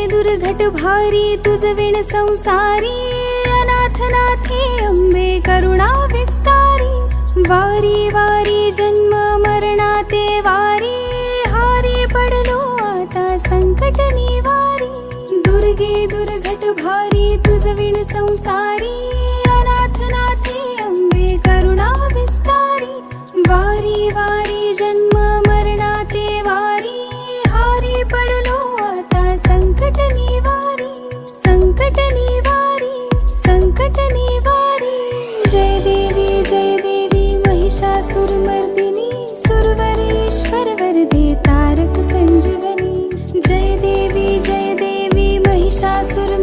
दुर्घट भारी तुझ विण संसारी, अनाथ नाथे अंबे करुणा विस्तारी। वारी वारी जन्म मरणाते वारी, हारी पडलो आता संकट निवारी। दुर्गे दुर्घट भारी तुझ विण संसारी, अनाथ नाथे अंबे करुणा विस्तारी। वारी वारी जन्म मरणाते वारी, हारी पडलो आता संकट निवारी। संकट निवारी, संकट निवारी। जय देवी महिषासुरमर्दिनी, सुरवरेश्वर वरदे तारक संजीवनी। जय देवी महिषासुर